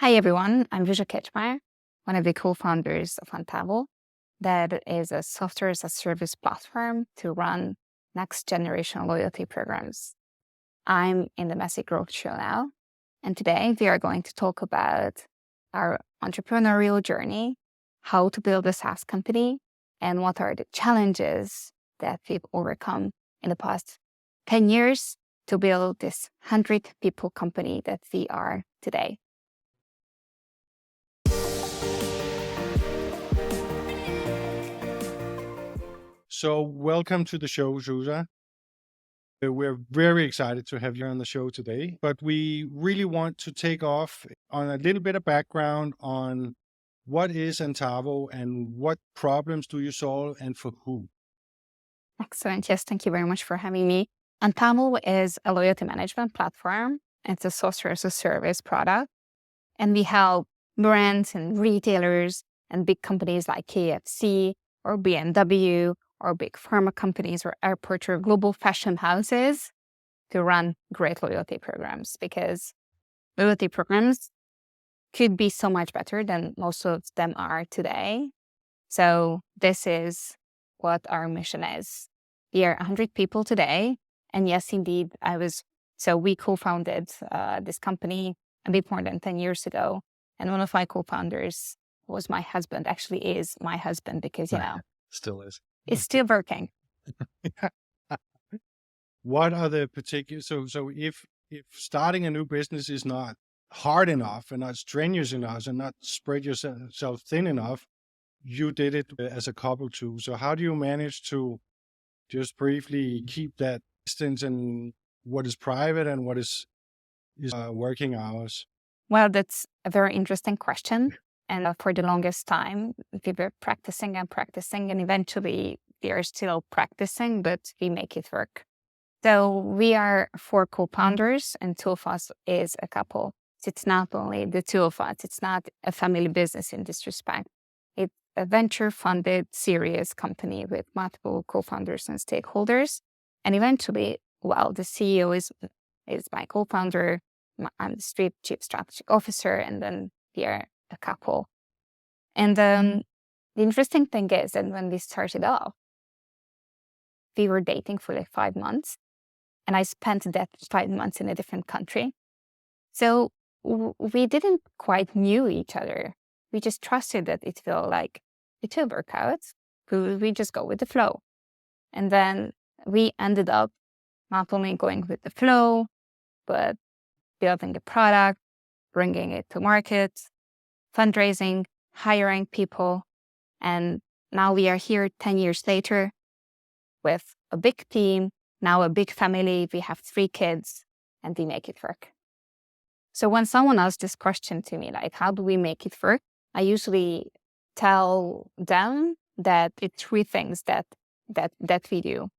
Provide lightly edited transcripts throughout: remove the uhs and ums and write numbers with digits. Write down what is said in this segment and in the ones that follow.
Hi, everyone. I'm Zsuzsa Kecsmar, one of the co-founders of Antavo. That is a software as a service platform to run next generation loyalty programs. I'm in the messy growth show now, and today we are going to talk about our entrepreneurial journey, how to build a SaaS company, and what are the challenges that we've overcome in the past 10 years to build this 100 people company that we are today. So welcome to the show, Zsuzsa. We're very excited to have you on the show today, but we really want to take off on a little bit of background on what is Antavo and what problems do you solve and for who? Excellent. Yes, thank you very much for having me. Antavo is a loyalty management platform. It's a software as a service product. And we help brands and retailers and big companies like KFC or BMW or big pharma companies or airports or global fashion houses to run great loyalty programs, because loyalty programs could be so much better than most of them are today. So this is what our mission is. We are 100 people today. And yes, indeed, we co-founded this company a bit more than 10 years ago. And one of my co-founders was my husband, actually is my husband, because, Still is. it's still working. What are the particular, so if starting a new business is not hard enough and not strenuous enough and not spread yourself thin enough, you did it as a couple too. So how do you manage to just briefly keep that distance and what is private and what is working hours? Well, that's a very interesting question. And for the longest time, we were practicing and practicing, and eventually we are still practicing, but we make it work. So we are 4 co-founders, and 2 of us is a couple. So it's not only the 2 of us. It's not a family business in this respect. It's a venture-funded, serious company with multiple co-founders and stakeholders. And eventually, the CEO is my co-founder. I'm the chief strategic officer, and then we are a couple. And the interesting thing is that when we started off, we were dating for like 5 months, and I spent that 5 months in a different country. So we didn't quite knew each other. We just trusted that it will work out. We just go with the flow. And then we ended up not only going with the flow, but building the product, bringing it to market, fundraising, hiring people. And now we are here 10 years later with a big team, now a big family. We have 3 kids, and we make it work. So when someone asks this question to me, like, how do we make it work? I usually tell them that it's 3 things that we do.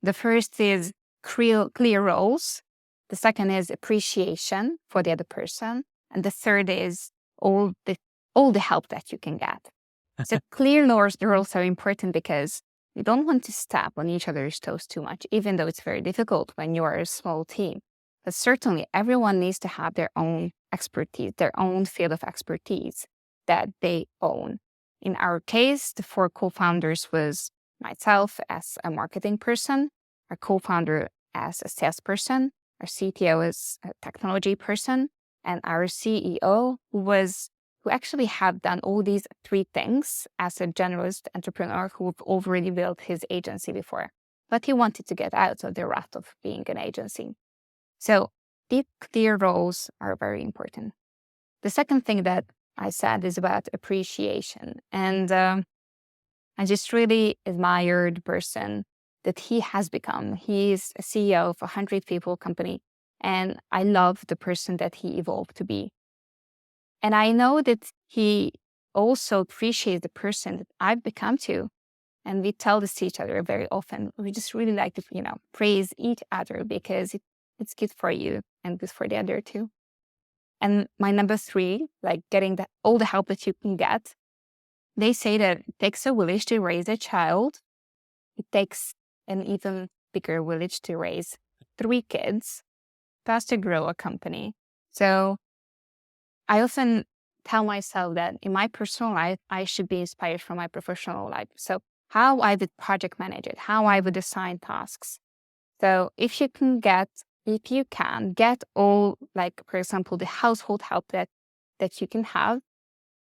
The first is clear roles. The second is appreciation for the other person. And the third is all the help that you can get. So clear roles are important because you don't want to step on each other's toes too much, even though it's very difficult when you are a small team. But certainly everyone needs to have their own expertise, their own field of expertise that they own. In our case, the 4 co-founders was myself as a marketing person, our co-founder as a salesperson, our CTO is a technology person, and our CEO who actually had done all these 3 things as a generalist entrepreneur who already built his agency before. But he wanted to get out of the rut of being an agency. So these clear roles are very important. The second thing that I said is about appreciation. And I just really admire the person that he has become. He's a CEO of a 100 people company, and I love the person that he evolved to be. And I know that he also appreciates the person that I've become too. And we tell this to each other very often. We just really like to, praise each other because it's good for you and good for the other too. And my number 3, like getting all the help that you can get. They say that it takes a village to raise a child. It takes an even bigger village to raise 3 kids, plus to grow a company. So I often tell myself that in my personal life, I should be inspired from my professional life. So how I would project manage it, how I would assign tasks. So if you can get all, like, for example, the household help that you can have.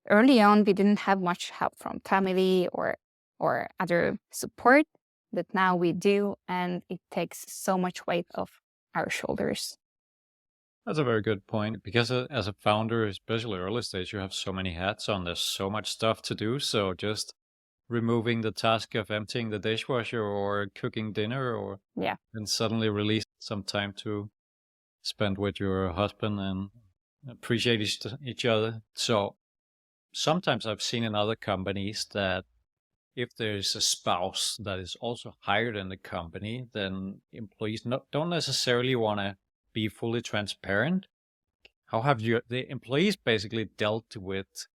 Early on, we didn't have much help from family or other support, but now we do, and it takes so much weight off our shoulders. That's a very good point because as a founder, especially early stage, you have so many hats on. There's so much stuff to do. So just removing the task of emptying the dishwasher or cooking dinner, or Yeah. and suddenly release some time to spend with your husband and appreciate each other. So sometimes I've seen in other companies that if there's a spouse that is also hired in the company, then employees don't necessarily want to be fully transparent. How have the employees basically dealt with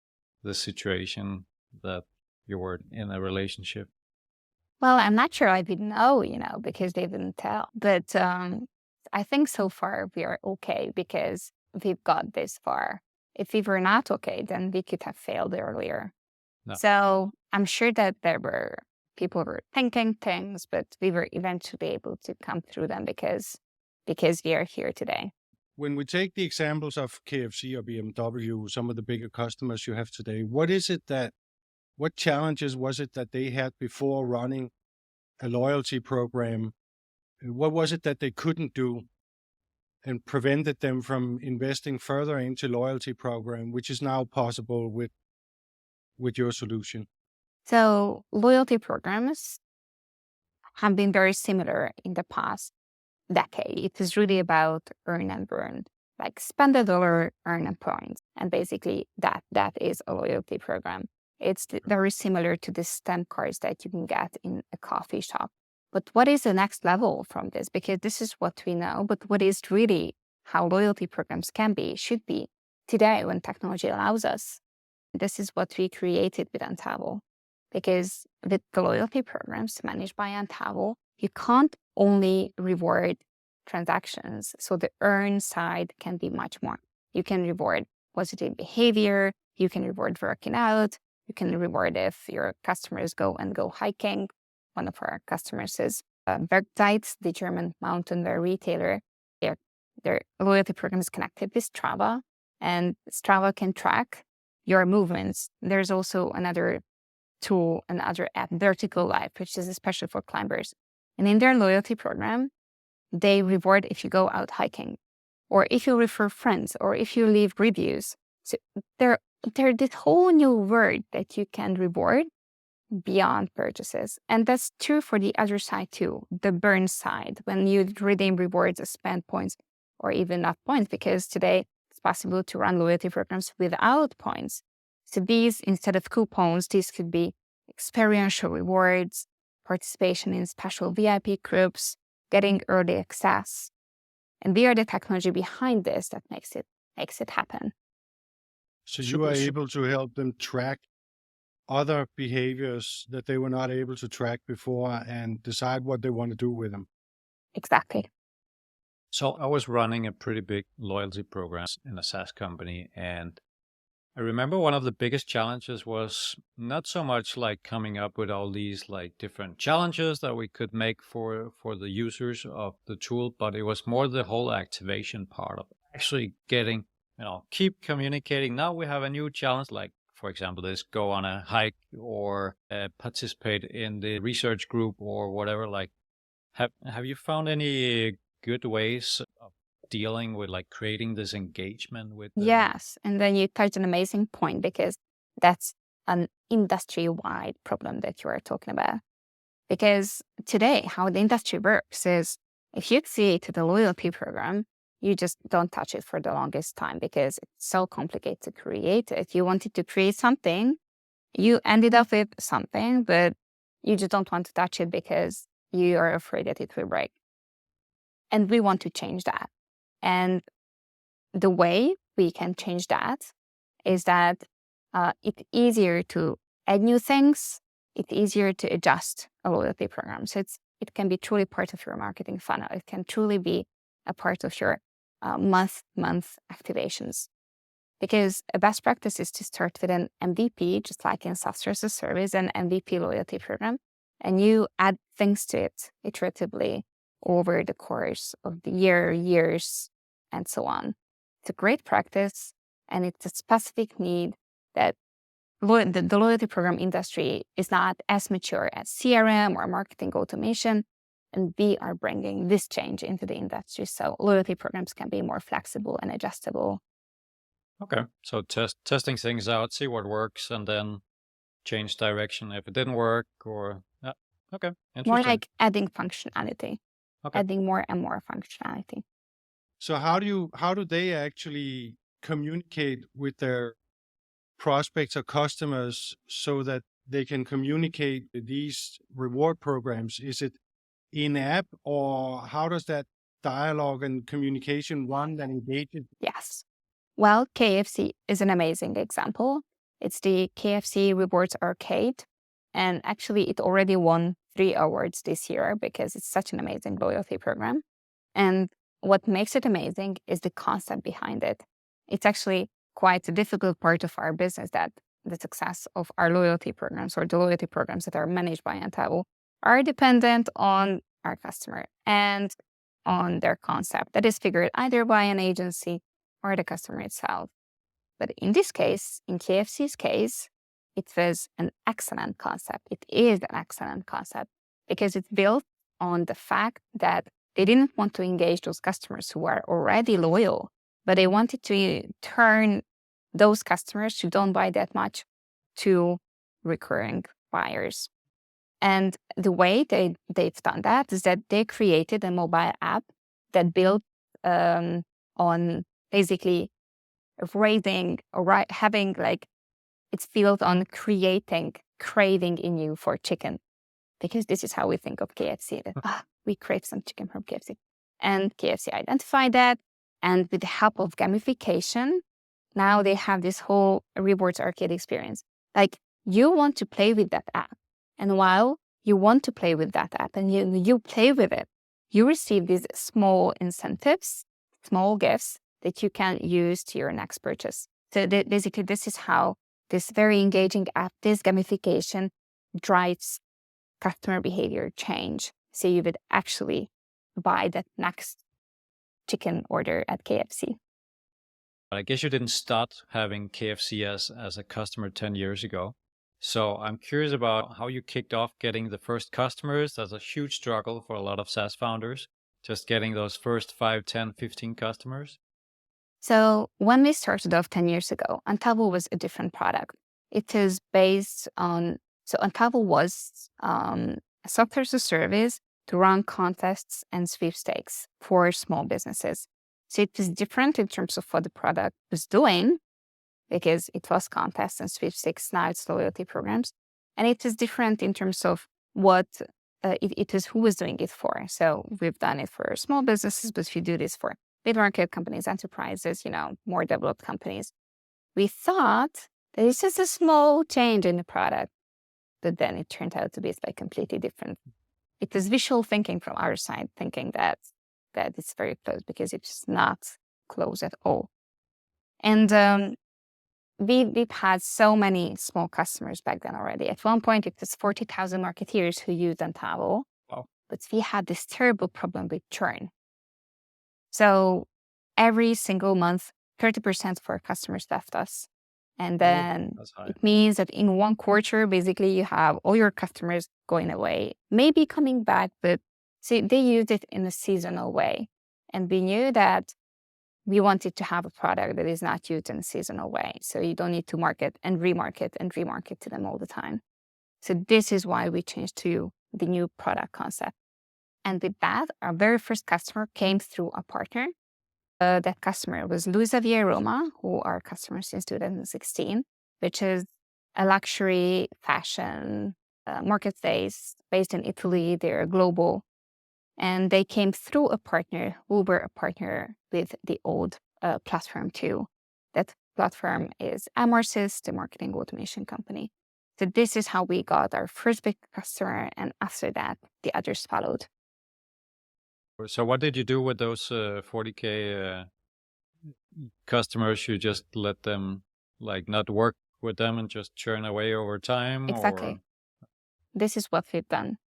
the situation that you were in a relationship? Well, I'm not sure I would know, because they didn't tell. But I think so far we are okay because we've got this far. If we were not okay, then we could have failed earlier. No. So I'm sure that people were thinking things, but we were eventually able to come through them because we are here today. When we take the examples of KFC or BMW, some of the bigger customers you have today, what challenges was it that they had before running a loyalty program? What was it that they couldn't do and prevented them from investing further into loyalty program, which is now possible with your solution? So loyalty programs have been very similar in the past decade. It is really about earn and burn, like spend a dollar, earn a point. And basically that is a loyalty program. It's very similar to the stamp cards that you can get in a coffee shop. But what is the next level from this? Because this is what we know, but what is really how loyalty programs should be today when technology allows us. This is what we created with Antavo. Because with the loyalty programs managed by Antavo, you can't only reward transactions. So the earn side can be much more. You can reward positive behavior. You can reward working out. You can reward if your customers go hiking. One of our customers is Bergzeitz, the German mountain wear retailer. Their loyalty program is connected with Strava, and Strava can track your movements. There's also another tool, another app, Vertical Life, which is especially for climbers. And in their loyalty program, they reward if you go out hiking, or if you refer friends, or if you leave reviews. So they're this whole new word that you can reward beyond purchases. And that's true for the other side too, the burn side, when you redeem rewards or spend points, or even not points, because today it's possible to run loyalty programs without points. So these, instead of coupons, these could be experiential rewards, participation in special VIP groups, getting early access. And we are the technology behind this that makes it happen. So you are able to help them track other behaviors that they were not able to track before and decide what they want to do with them. Exactly. So I was running a pretty big loyalty program in a SaaS company, and I remember one of the biggest challenges was not so much like coming up with all these like different challenges that we could make for the users of the tool, but it was more the whole activation part of actually getting, keep communicating. Now we have a new challenge, like for example, this go on a hike or participate in the research group or whatever. Like, have you found any good ways of dealing with like creating this engagement with Yes, and then you touched an amazing point, because that's an industry-wide problem that you are talking about. Because today, how the industry works is, if you create the loyalty program, you just don't touch it for the longest time because it's so complicated to create it. You wanted to create something, you ended up with something, but you just don't want to touch it because you are afraid that it will break. And we want to change that. And the way we can change that is that it's easier to add new things. It's easier to adjust a loyalty program. So it can be truly part of your marketing funnel. It can truly be a part of your month activations. Because a best practice is to start with an MVP, just like in software as a service, an MVP loyalty program, and you add things to it iteratively over the course of the years, and so on. It's a great practice, and it's a specific need that the loyalty program industry is not as mature as CRM or marketing automation, and we are bringing this change into the industry. So loyalty programs can be more flexible and adjustable. Okay. So testing things out, see what works, and then change direction if it didn't work or yeah. Okay. More Interesting. like adding functionality, Okay. adding more and more functionality. So how do they actually communicate with their prospects or customers so that they can communicate these reward programs? Is it in-app, or how does that dialogue and communication run and engage it? Yes. Well, KFC is an amazing example. It's the KFC Rewards Arcade. And actually, it already won 3 awards this year because it's such an amazing loyalty program. And what makes it amazing is the concept behind it. It's actually quite a difficult part of our business that the success of our loyalty programs or the loyalty programs that are managed by Antavo are dependent on our customer and on their concept that is figured either by an agency or the customer itself. But in this case, in KFC's case, it was an excellent concept. It is an excellent concept because it's built on the fact that they didn't want to engage those customers who are already loyal, but they wanted to turn those customers who don't buy that much to recurring buyers. And the way they've done that is that they created a mobile app that built on basically raising or having like it's built on creating craving in you for chicken, because this is how we think of KFC. That we crave some chicken from KFC, and KFC identified that, and with the help of gamification, now they have this whole rewards arcade experience. Like you want to play with that app, and while you want to play with that app and you play with it, you receive these small incentives, small gifts that you can use to your next purchase. So basically, this is how this very engaging app, this gamification, drives customer behavior change. So you would actually buy that next chicken order at KFC. I guess you didn't start having KFC as a customer 10 years ago. So I'm curious about how you kicked off getting the first customers. That's a huge struggle for a lot of SaaS founders, just getting those first 5, 10, 15 customers. So when we started off 10 years ago, Antavo was a different product. It is based on, so Antavo was a software as a service to run contests and sweepstakes for small businesses. So it was different in terms of what the product was doing, because it was contests and sweepstakes, now it's loyalty programs. And it was different in terms of what it is, who was doing it for. So we've done it for small businesses, but we do this for mid-market companies, enterprises, more developed companies. We thought that it's just a small change in the product, but then it turned out to be like completely different. It was visual thinking from our side, thinking that it's very close, because it's not close at all. And we've had so many small customers back then already. At one point, it was 40,000 marketeers who used Antavo. Wow. But we had this terrible problem with churn. So every single month, 30% of our customers left us. And then it means that in one quarter, basically, you have all your customers going away, maybe coming back, but see, they used it in a seasonal way. And we knew that we wanted to have a product that is not used in a seasonal way. So you don't need to market and remarket to them all the time. So this is why we changed to the new product concept. And with that, our very first customer came through a partner. That customer was Luisa Roma, who are customers since 2016, which is a luxury fashion marketplace based in Italy. They're global. And they came through a partner who were a partner with the old platform too. That platform is Amorsys, the marketing automation company. So this is how we got our first big customer. And after that, the others followed. So what did you do with those 40K customers, you just let them like not work with them and just churn away over time? Exactly. Or This is what we've done.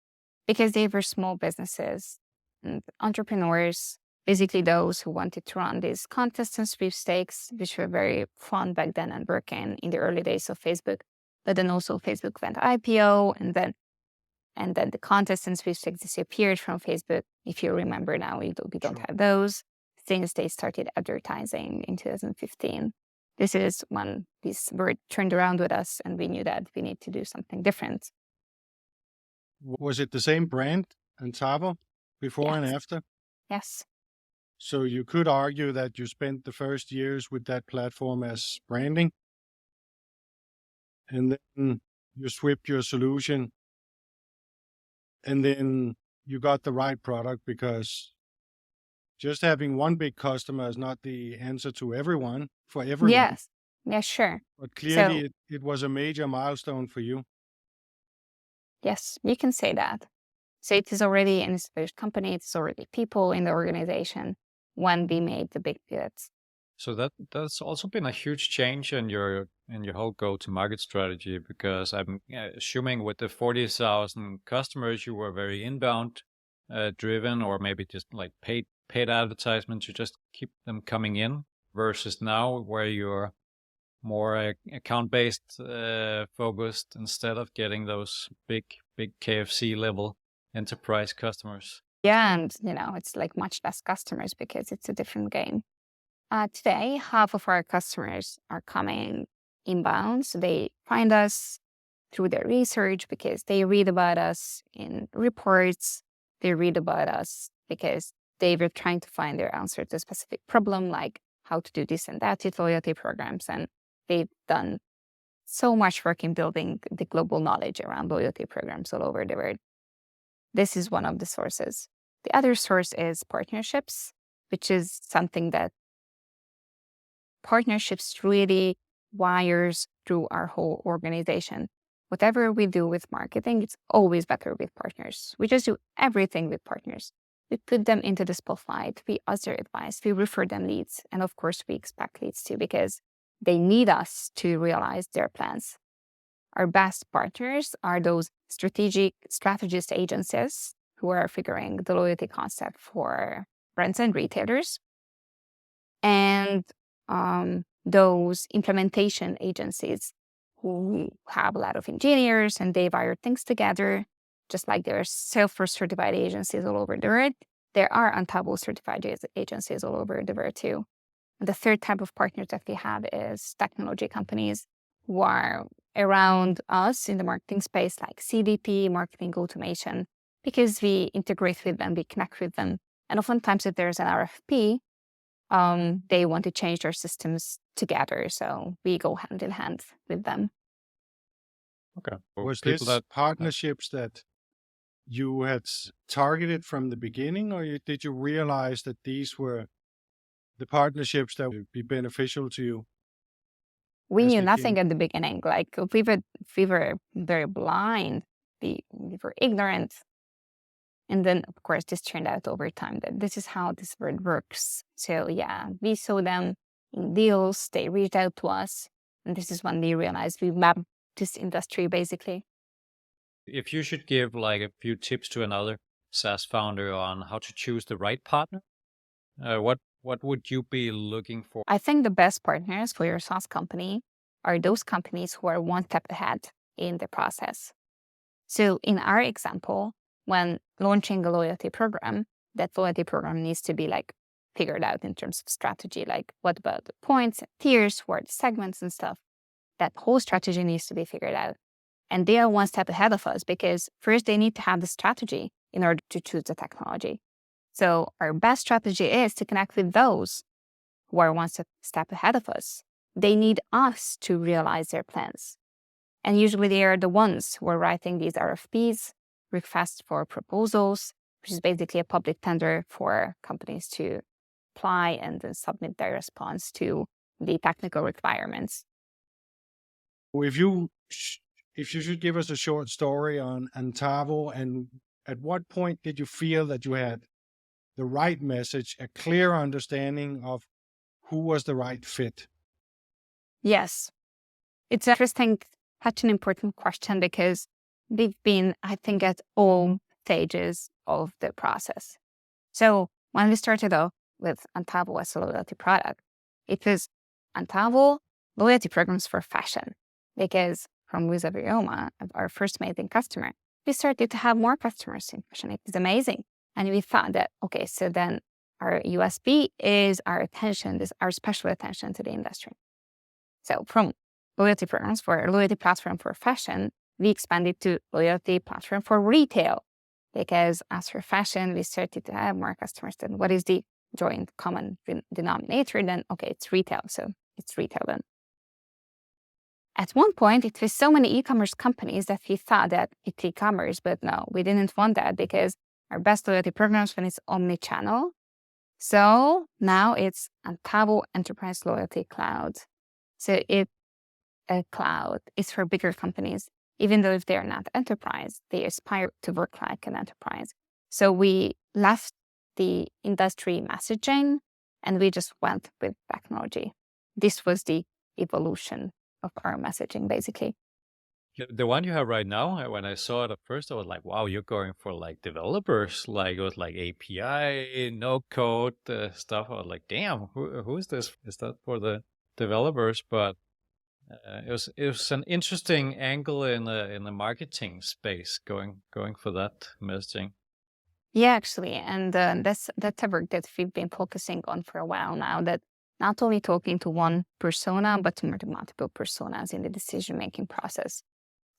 Because they were small businesses and entrepreneurs, basically those who wanted to run these contests and sweepstakes, which were very fun back then and working in the early days of Facebook. But then also Facebook went IPO, and then the contests and sweepstakes disappeared from Facebook. If you remember now, we don't Sure. have those since they started advertising in 2015. This is when this word turned around with us, and we knew that we need to do something different. Was it the same brand, Antavo, before and Yes. after? Yes. So you could argue that you spent the first years with that platform as branding, and then you swapped your solution, and then you got the right product, because just having one big customer is not the answer to everyone, for everyone. Yes. Yeah, sure. But clearly So, it was a major milestone for you. yes, you can say that. So it is already an established company. It's already people in the organization when we made the big pivots. so that's also been a huge change in your whole go-to-market strategy, because I'm assuming with the 40,000 customers, you were very inbound driven, or maybe just like paid advertisement to just keep them coming in, versus now where you're more account-based focused, instead of getting those big KFC level enterprise customers. Yeah, and it's like much less customers because it's a different game. Today, half of our customers are coming inbound. So they find us through their research because they read about us in reports. They read about us because they were trying to find their answer to a specific problem, like how to do this and that with loyalty programs. And they've done so much work in building the global knowledge around loyalty programs all over the world. This is one of the sources. The other source is partnerships, which is something that partnerships really wires through our whole organization. Whatever we do with marketing, it's always better with partners. We just do everything with partners. We put them into the spotlight. We ask their advice. We refer them leads. And of course, we expect leads too, because they need us to realize their plans. Our best partners are those strategist agencies who are figuring the loyalty concept for brands and retailers. And those implementation agencies who have a lot of engineers and they wire things together, just like there are Salesforce certified agencies all over the world. There are Antavo certified agencies all over the world too. And the third type of partners that we have is technology companies who are around us in the marketing space, like CDP, marketing automation, because we integrate with them, we connect with them. And oftentimes if there's an RFP, they want to change their systems together. So we go hand in hand with them. Okay. Was this partnerships that you had targeted from the beginning, or did you realize that these were the partnerships that would be beneficial to you? We knew nothing at the beginning. Like we were very blind. We were ignorant. And then, of course, this turned out over time that this is how this word works. So yeah, we saw them in deals. They reached out to us. And this is when we realized we mapped this industry, basically. If you should give like a few tips to another SaaS founder on how to choose the right partner, what would you be looking for? I think the best partners for your SaaS company are those companies who are one step ahead in the process. So in our example, when launching a loyalty program, that loyalty program needs to be like figured out in terms of strategy, like what about the points and tiers, what are the segments and stuff. That whole strategy needs to be figured out. And they are one step ahead of us because first they need to have the strategy in order to choose the technology. So our best strategy is to connect with those who are one step ahead of us. They need us to realize their plans. And usually they are the ones who are writing these RFPs, requests for proposals, which is basically a public tender for companies to apply and then submit their response to the technical requirements. If you should give us a short story on Antavo, and at what point did you feel that you had the right message, a clear understanding of who was the right fit? Yes. It's interesting, such an important question, because we've been, I think, at all stages of the process. So when we started off with Antavo as a loyalty product, it was Antavo loyalty programs for fashion, because from Zsuzsa Kecsmar, our first amazing customer, we started to have more customers in fashion. It was amazing. And we found that, okay, so then our USP is our attention, this our special attention to the industry. So from loyalty programs for a loyalty platform for fashion, we expanded to loyalty platform for retail, because as for fashion, we started to have more customers. Then what is the joint common denominator? Then, okay, it's retail. So it's retail then. At one point, it was so many e-commerce companies that we thought that it's e-commerce, but no, we didn't want that, because our best loyalty programs when it's omni-channel. So now it's Antavo Enterprise Loyalty Cloud. So it's a cloud. It's for bigger companies. Even though if they're not enterprise, they aspire to work like an enterprise. So we left the industry messaging and we just went with technology. This was the evolution of our messaging, basically. The one you have right now, when I saw it at first, I was like, wow, you're going for like developers. Like it was like API, no code stuff. I was like, damn, who is this? Is that for the developers? But it was an interesting angle in the marketing space going for that messaging. Yeah, actually, and that's a work that we've been focusing on for a while now. That not only talking to one persona, but to multiple personas in the decision-making process.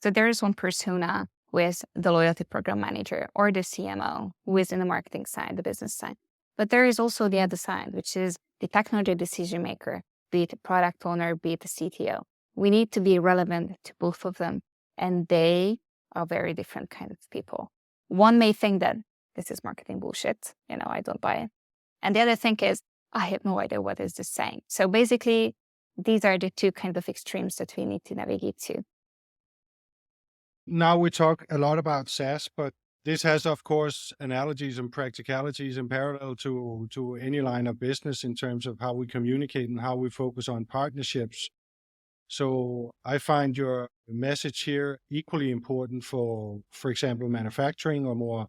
So there is one persona who is the loyalty program manager or the CMO, who is in the marketing side, the business side. But there is also the other side, which is the technology decision maker, be it a product owner, be it a CTO. We need to be relevant to both of them, and they are very different kinds of people. One may think that this is marketing bullshit, I don't buy it. And the other thing is, I have no idea what is this saying. So basically, these are the two kinds of extremes that we need to navigate to. Now we talk a lot about SaaS, but this has, of course, analogies and practicalities in parallel to any line of business in terms of how we communicate and how we focus on partnerships. So I find your message here equally important for example, manufacturing or more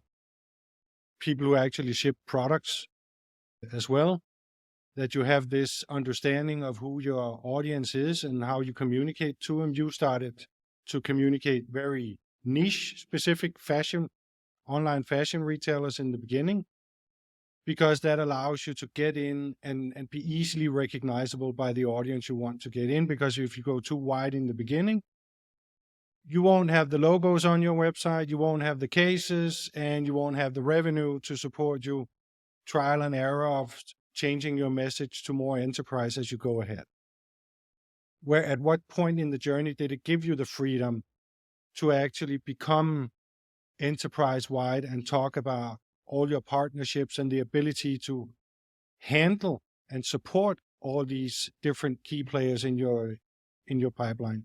people who actually ship products as well, that you have this understanding of who your audience is and how you communicate to them. You started to communicate very niche specific online fashion retailers in the beginning, because that allows you to get in and be easily recognizable by the audience you want to get in. Because if you go too wide in the beginning, you won't have the logos on your website, you won't have the cases, and you won't have the revenue to support you trial and error of changing your message to more enterprise as you go ahead. Where at what point in the journey did it give you the freedom to actually become enterprise-wide and talk about all your partnerships and the ability to handle and support all these different key players in your pipeline?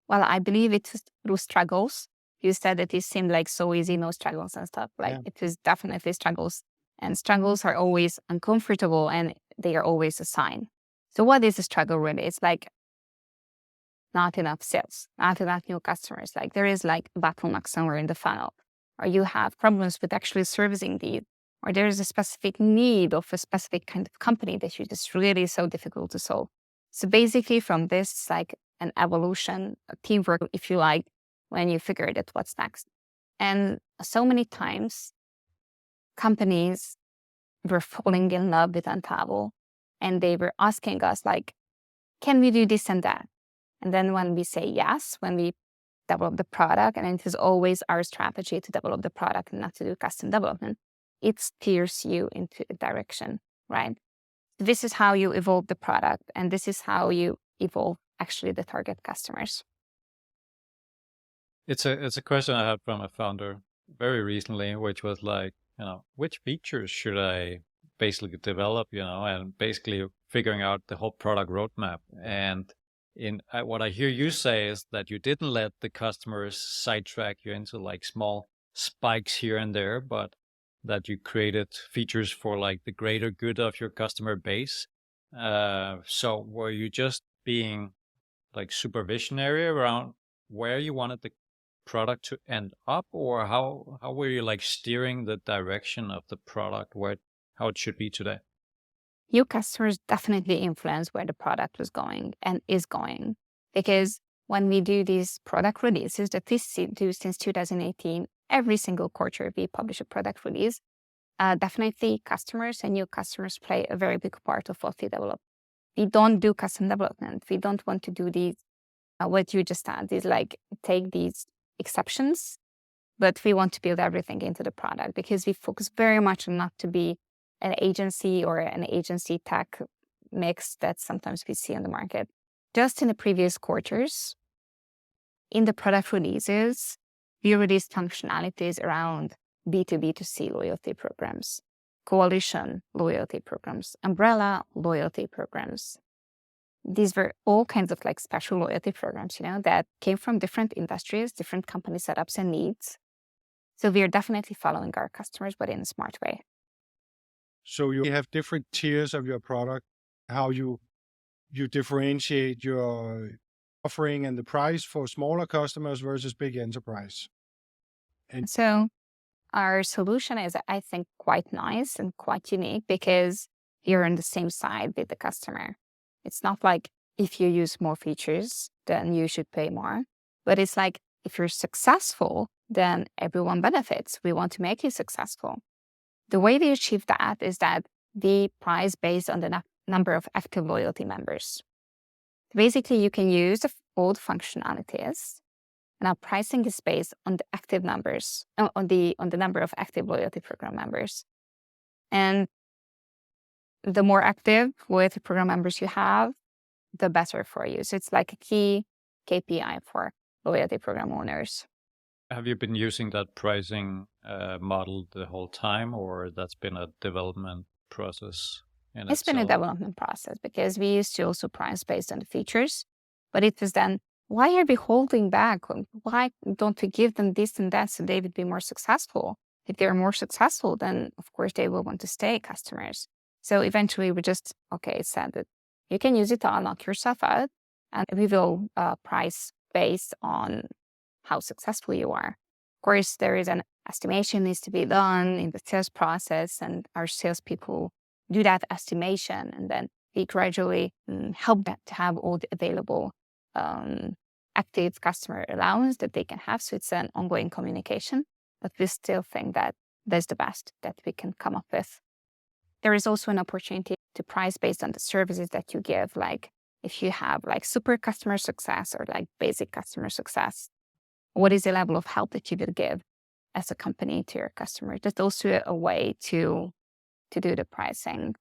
Well, I believe it was through struggles. You said that it seemed like so easy, no struggles and stuff. It was definitely struggles. And struggles are always uncomfortable and they are always a sign. So what is a struggle really? It's like not enough sales, not enough new customers. Like there is like a bottleneck somewhere in the funnel, or you have problems with actually servicing these, or there is a specific need of a specific kind of company that you just really so difficult to solve. So basically from this, it's like an evolution, a teamwork, if you like, when you figure out what's next. And so many times companies were falling in love with Antavo and they were asking us like, can we do this and that? And then when we say yes, when we develop the product, and it is always our strategy to develop the product and not to do custom development, it steers you into a direction, right? This is how you evolve the product, and this is how you evolve actually the target customers. It's a question I had from a founder very recently, which was like, which features should I basically develop, and basically figuring out the whole product roadmap. And what I hear you say is that you didn't let the customers sidetrack you into like small spikes here and there, but that you created features for like the greater good of your customer base. So were you just being like supervisionary around where you wanted the product to end up, or how were you like steering the direction of the product, how it should be today? New customers definitely influence where the product was going and is going. Because when we do these product releases that we do since 2018, every single quarter we publish a product release. Definitely customers and new customers play a very big part of what we develop. We don't do custom development. We don't want to do these, what you just said, is like take these exceptions, but we want to build everything into the product because we focus very much on not to be an agency or an agency tech mix that sometimes we see on the market. Just in the previous quarters, in the product releases, we released functionalities around B2B2C loyalty programs, coalition loyalty programs, umbrella loyalty programs. These were all kinds of like special loyalty programs, that came from different industries, different company setups and needs. So we are definitely following our customers, but in a smart way. So you have different tiers of your product, how you differentiate your offering and the price for smaller customers versus big enterprise. So our solution is, I think, quite nice and quite unique because you're on the same side with the customer. It's not like if you use more features, then you should pay more. But it's like if you're successful, then everyone benefits. We want to make you successful. The way we achieve that is that we price based on the number of active loyalty members. Basically, you can use the old functionalities, and our pricing is based on the active numbers, on the number of active loyalty program members. And the more active loyalty program members you have, the better for you. So it's like a key KPI for loyalty program owners. Have you been using that pricing model the whole time, or that's been a development process in It's been a itself? development process because we used to also price based on the features, but it was then, why are we holding back? Why don't we give them this and that so they would be more successful? If they're more successful, then of course they will want to stay customers. So eventually we just, said that you can use it to unlock yourself out, and we will price based on how successful you are. Of course, there is an estimation needs to be done in the sales process, and our salespeople do that estimation, and then we gradually help them to have all the available active customer allowance that they can have. So it's an ongoing communication, but we still think that that's the best that we can come up with. There is also an opportunity to price based on the services that you give. Like if you have like super customer success or like basic customer success, what is the level of help that you will give as a company to your customer? That's also a way to do the pricing.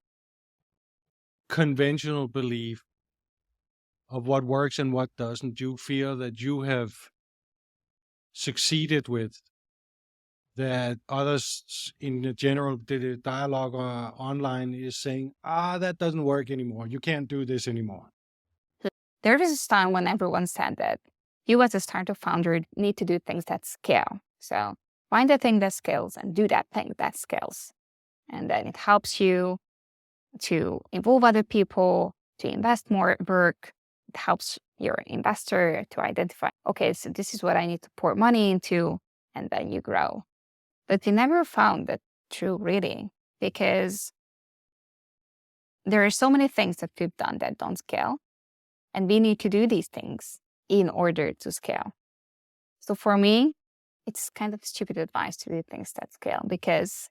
Conventional belief of what works and what doesn't, do you feel that you have succeeded with, that others in the general dialogue online is saying, that doesn't work anymore. You can't do this anymore. There was a time when everyone said that you as a startup founder need to do things that scale. So find the thing that scales and do that thing that scales. And then it helps you to involve other people, to invest more work. It helps your investor to identify, so this is what I need to pour money into, and then you grow. But we never found that true, really, because there are so many things that we've done that don't scale, and we need to do these things in order to scale. So for me, it's kind of stupid advice to do things that scale, because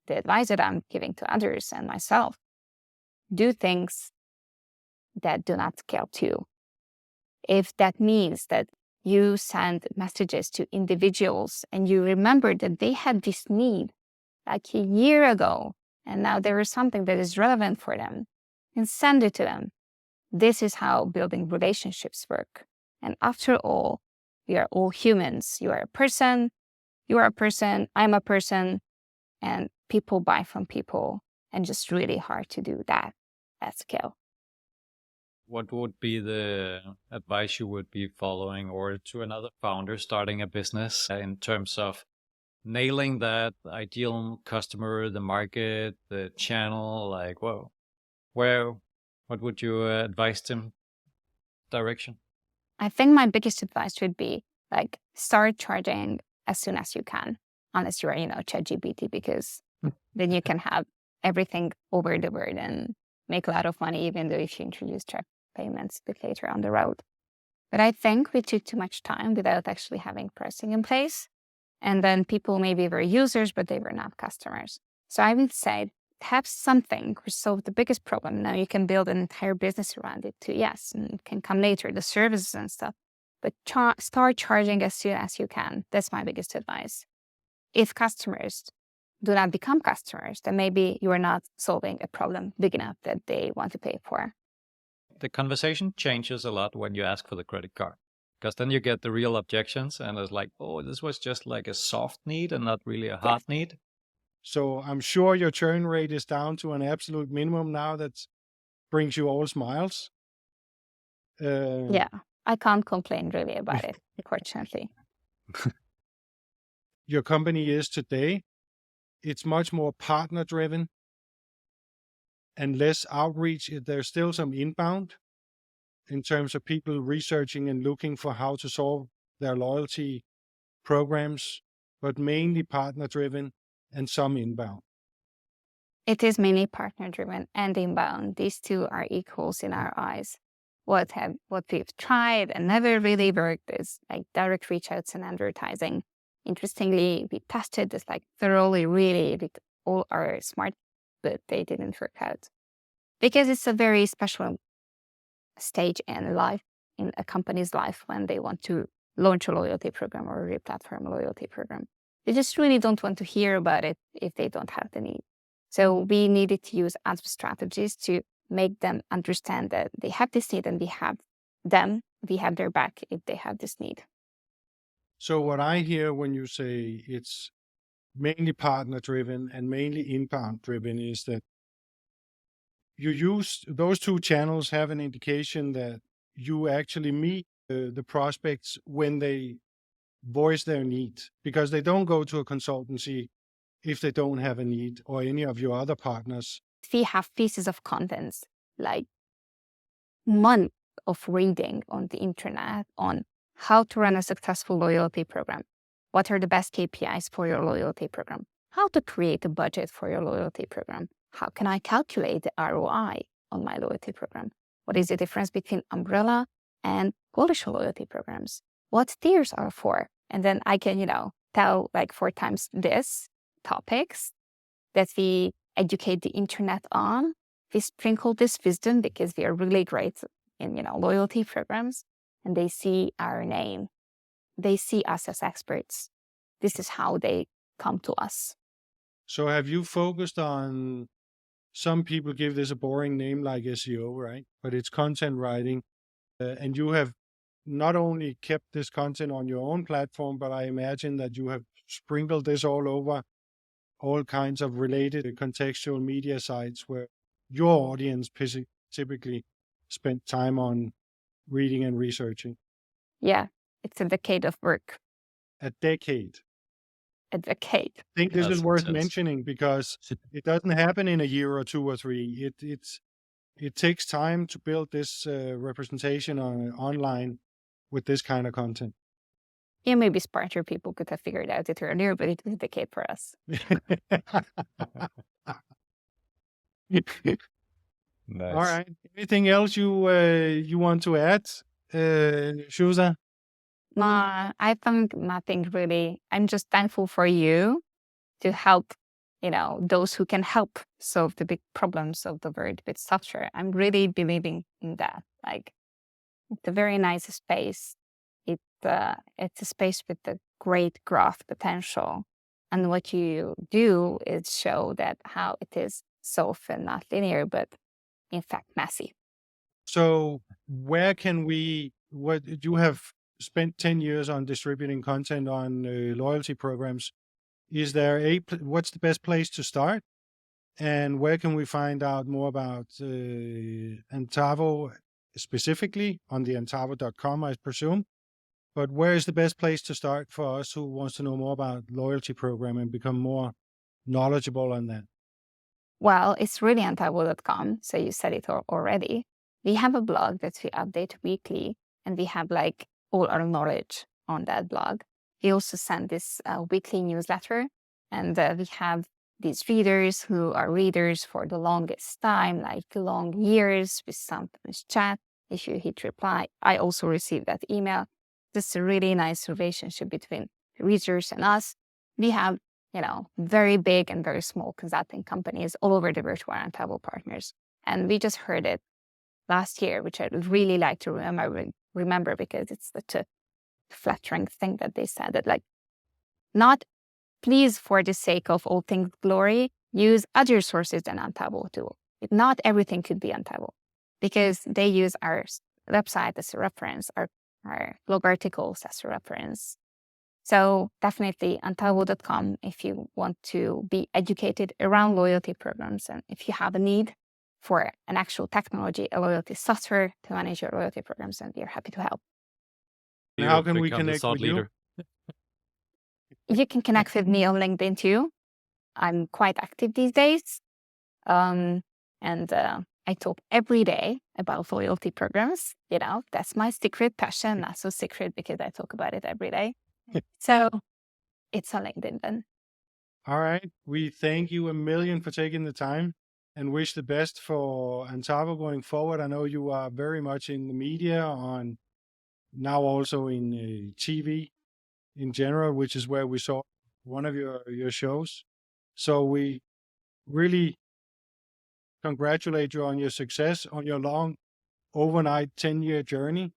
the advice that I'm giving to others and myself, do things that do not scale too. If that means that you send messages to individuals and you remember that they had this need like a year ago, and now there is something that is relevant for them, and send it to them. This is how building relationships work. And after all, we are all humans. You are a person, I'm a person, and people buy from people, and just really hard to do that at scale. What would be the advice you would be following, or to another founder starting a business, in terms of nailing that ideal customer, the market, the channel? Like, whoa, What would you advise them direction? I think my biggest advice would be like start charging as soon as you can, unless you are, ChatGPT, because then you can have everything over the board and make a lot of money, even though if you introduce track payments a bit later on the road. But I think we took too much time without actually having pricing in place. And then people maybe were users, but they were not customers. So I would say have something which solve the biggest problem. Now you can build an entire business around it too. Yes, and it can come later, the services and stuff. But start charging as soon as you can. That's my biggest advice. If customers do not become customers, then maybe you are not solving a problem big enough that they want to pay for. The conversation changes a lot when you ask for the credit card, because then you get the real objections, and it's like, oh, this was just like a soft need and not really a hard need. So I'm sure your churn rate is down to an absolute minimum now. That brings you all smiles. Yeah, I can't complain really about it, unfortunately. Your company is today. It's much more partner driven and less outreach. There's still some inbound in terms of people researching and looking for how to solve their loyalty programs, but mainly partner driven and some inbound. It is mainly partner driven and inbound. These two are equals in our eyes. What we've tried and never really worked is like direct reach outs and advertising. Interestingly, we tested this like thoroughly, really with all our smart, but they didn't work out because it's a very special stage in life, in a company's life, when they want to launch a loyalty program or a re-platform loyalty program. They just really don't want to hear about it if they don't have the need. So we needed to use ad strategies to make them understand that they have this need and we have their back if they have this need. So what I hear when you say it's mainly partner driven and mainly inbound driven is that you use those two channels, have an indication that you actually meet the prospects when they voice their need, because they don't go to a consultancy if they don't have a need, or any of your other partners. We have pieces of content, like months of reading on the internet on how to run a successful loyalty program. What are the best KPIs for your loyalty program? How to create a budget for your loyalty program? How can I calculate the ROI on my loyalty program? What is the difference between umbrella and coalition loyalty programs? What tiers are for? And then I can, tell like 4 times this topics that we educate the internet on. We sprinkle this wisdom because we are really great in, loyalty programs, and they see our name. They see us as experts. This is how they come to us. So have you focused on, some people give this a boring name like SEO, right? But it's content writing. And you have not only kept this content on your own platform, but I imagine that you have sprinkled this all over all kinds of related contextual media sites where your audience typically spent time on reading and researching. Yeah, it's a decade of work. A decade. A decade. I think this is That's worth intense. mentioning because it doesn't happen in a year or 2 or 3. It takes time to build this representation online with this kind of content. Yeah, maybe smarter people could have figured out it earlier, but it was a decade for us. Nice. All right. Anything else you want to add, Zsuzsa? I think nothing really. I'm just thankful for you to help, those who can help solve the big problems of the world with software. I'm really believing in that. Like, it's a very nice space. It's a space with a great growth potential. And what you do is show that how it is so often not linear, but in fact messy. So where can what you have spent 10 years on distributing content on loyalty programs? Is there what's the best place to start? And where can we find out more about Antavo specifically on the antavo.com, I presume? But where is the best place to start for us who wants to know more about loyalty program and become more knowledgeable on that? Well, it's really antavo.com. So you said it already. We have a blog that we update weekly, and we have like all our knowledge on that blog. We also send this weekly newsletter, and we have these readers who are readers for the longest time, like long years. We sometimes chat. If you hit reply, I also receive that email. This is a really nice relationship between readers and us. We have, very big and very small consulting companies all over the world who are Antavo partners. And we just heard it last year, which I would really like to remember because it's such a flattering thing that they said that, like, not please, for the sake of all things glory, use other sources than Antavo too. Not everything could be Antavo because they use our website as a reference, our blog articles as a reference. So definitely Antavo.com if you want to be educated around loyalty programs and if you have a need for an actual technology, a loyalty software to manage your loyalty programs, and we are happy to help. And how can we connect with you? You can connect with me on LinkedIn too. I'm quite active these days. And I talk every day about loyalty programs. That's my secret passion, not so secret because I talk about it every day. So it's on LinkedIn then. All right. We thank you a million for taking the time and wish the best for Antavo going forward. I know you are very much in the media, on now also in TV in general, which is where we saw one of your shows. So we really congratulate you on your success, on your long overnight 10-year journey,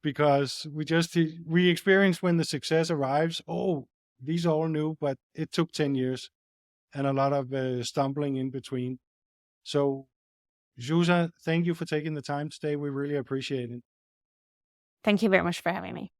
because we experienced when the success arrives, these are all new, but it took 10 years and a lot of stumbling in between. So Zsuzsa, thank you for taking the time today. We really appreciate it. Thank you very much for having me.